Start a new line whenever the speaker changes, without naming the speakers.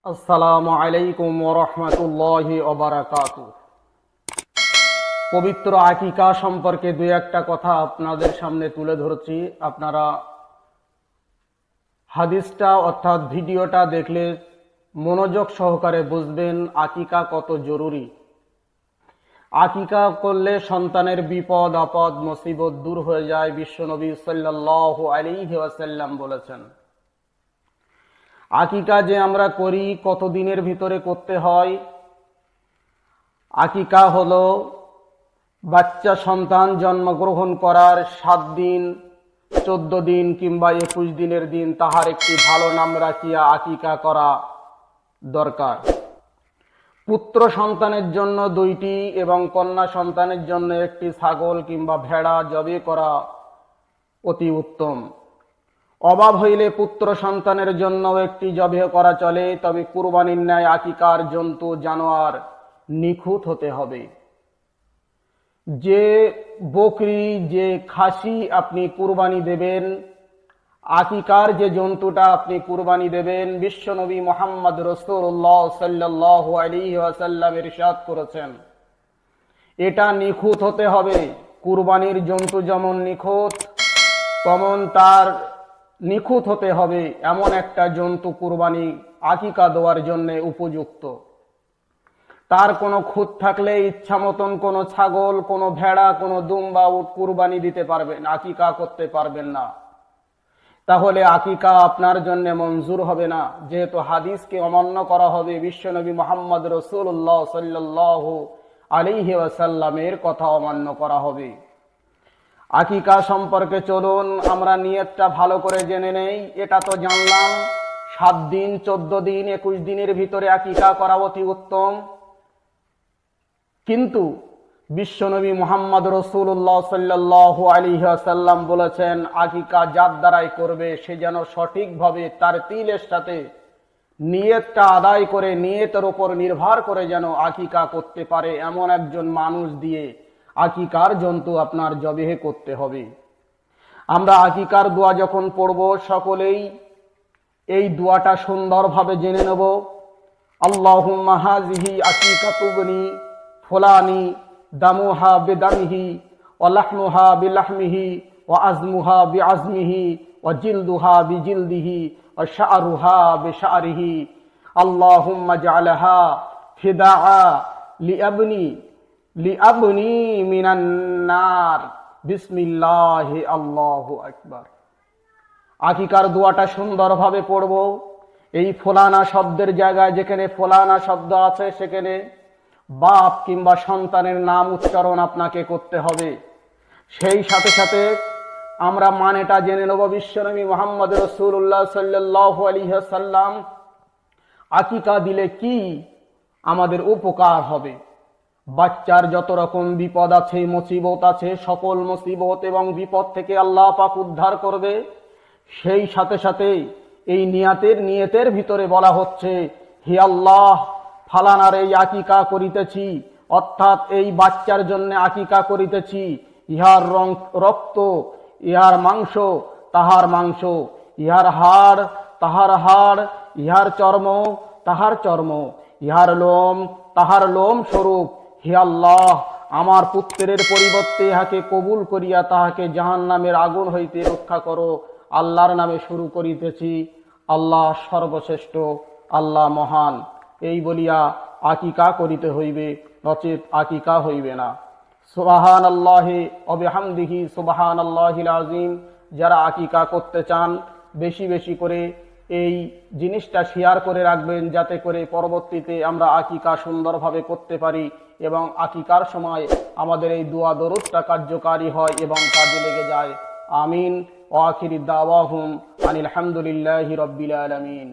আসসালামু আলাইকুম ওয়া রাহমাতুল্লাহি ওয়া বারাকাতুহু। পবিত্র আকিকা সম্পর্কে দুই একটা কথা আপনাদের সামনে তুলে ধরছি। আপনারা হাদিসটা অর্থাৎ ভিডিওটা দেখলে মনোযোগ সহকারে বুঝবেন আকিকা কত জরুরি। আকিকা করলে সন্তানের বিপদ আপদ মুসিবত দূর হয়ে যায়। বিশ্বনবী সাল্লাল্লাহু আলাইহি ওয়াসাল্লাম বলেছেন, আকিকা যে আমরা করি কত দিনের ভিতরে করতে হয়? আকিকা হলো বাচ্চা সন্তান জন্মগ্রহণ করার 7 দিন, 14 দিন কিংবা 21 দিনের দিন তাহার একটি ভালো নাম রাখিয়া আকিকা করা দরকার। পুত্র সন্তানের জন্য 2টি এবং কন্যা সন্তানের জন্য একটি ছাগল কিংবা ভেড়া জবে করা অতি উত্তম। অভাব হইলে পুত্র সন্তানের জন্য একটি জবে করা চলে, তবে কুরবানির ন্যায় আকিকার জন্তু জানোয়ার নিখুঁত হতে হবে। যে বকরি যে খাসি আপনি কুরবানি দেবেন, আকিকার যে জন্তুটা আপনি কুরবানি দেবেন, বিশ্বনবী মুহাম্মদ রাসূলুল্লাহ সাল্লাল্লাহু আলাইহি ওয়াসাল্লাম ইরশাদ করেছেন, এটা নিখুঁত হতে হবে। কুরবানির জন্তু যেমন নিখুঁত, তেমন তার নিখুঁত হতে হবে এমন একটা জন্তু কুরবানি আকিকা দেওয়ার জন্য উপযুক্ত। তার কোনো খুঁত থাকলে ইচ্ছা মতন কোনো ছাগল, কোনো ভেড়া, কোনো দুম্বা উট কুরবানি দিতে পারবেন, আকিকা করতে পারবেন না। তাহলে আকিকা আপনার জন্য মঞ্জুর হবে না, যেহেতু হাদিসকে অমান্য করা হবে। বিশ্বনবী মুহাম্মদ রাসূলুল্লাহ সাল্লাল্লাহু আলাইহি ওয়াসাল্লামের কথা অমান্য করা হবে। আকিকা সম্পর্কে চলুন আমরা নিয়তটা ভালো করে জেনে নেই। এটা তো জানলাম 7 দিন, 14 দিন, 21 দিনের ভিতরে আকিকা করা অতি উত্তম। কিন্তু বিশ্বনবী মুহাম্মদ রাসূলুল্লাহ সাল্লাল্লাহু আলাইহি ওয়াসাল্লাম বলেছেন, আকিকা যার দ্বারাই করবে সে যেন সঠিকভাবে তার তিলের সাথে নিয়তটা আদায় করে, নিয়তের উপর নির্ভর করে যেন আকিকা করতে পারে এমন একজন মানুষ দিয়ে আকিকার জন্তু আপনার জবেহ করতে হবে। আমরা আকিকার দোয়া যখন পড়ব সকলেই এই দোয়াটা সুন্দরভাবে জেনে নেব। আল্লাহুম্মা হাযিহি আকিকাতু বনি ফুলানি দামুহা বিদামিহি ওয়া লাহমুহা বিলাহমিহি ওয়া আজমুহা বিআজমিহি ওয়া জিলদুহা বিজিলদিহি ওয়া শা'রুহা বিশা'রিহি আল্লাহুম্মা জা'আলহা ফিদাআ লিআবনি মিনান নার বিসমিল্লাহি আল্লাহু আকবার। আকিকার দোয়াটা সুন্দরভাবে পড়ব। এই ফোলানা শব্দের জায়গায় যেখানে ফোলানা শব্দ আছে সেখানে বাপ কিংবা সন্তানের নাম উচ্চারণ আপনাকে করতে হবে। সেই সাথে সাথে আমরা মানেটা জেনে নেব। বিশ্বনবী মুহাম্মদ রাসূলুল্লাহ সাল্লাল্লাহু আলাইহি ওয়াসাল্লাম আকিকা দিলে কি আমাদের উপকার হবে। বাচ্চার যত রকম বিপদ আছে, মুসিবত আছে, সকল মুসিবত এবং বিপদ থেকে আল্লাহ পাক উদ্ধার করবে। সেই সাথে সাথে এই নিয়তের ভিতরে বলা হচ্ছে, হে আল্লাহ, ফালানার এই আকিকা করিতেছি, অর্থাৎ এই বাচ্চার জন্য আকিকা করিতেছি। ইহার রক্ত, ইহার মাংস তাহার মাংস, ইহার হাড় তাহার হাড়, ইহার চর্ম তাহার চর্ম, ইহার লোম তাহার লোম স্বরূপ। হে আল্লাহ, আমার পুত্রের পরিবর্তে ইহাকে কবুল করিয়া তাহাকে জাহান্নামের আগুন হইতে রক্ষা করো। আল্লাহর নামে শুরু করিতেছি, আল্লাহ সর্বশ্রেষ্ঠ, আল্লাহ মহান, এই বলিয়া আকিকা করিতে হইবে, নচেত আকিকা হইবে না। সুবহানাল্লাহি ওয়া বিহামদিহি সুবহানাল্লাহিল আযীম। যারা আকিকা করতে চান বেশি বেশি করে এই জিনিসটা শেয়ার করে রাখবেন, যাতে করে পরবর্তীতে আমরা আকিকা সুন্দরভাবে করতে পারি এবং আকিকার সময় আমাদের এই দোয়া দরুদটা কার্যকারী হয় এবং কাজে লেগে যায়। আমিন। ওয়া আখিরি দাওয়াহুম আনিল হামদুলিল্লাহি রাব্বিল আলামিন।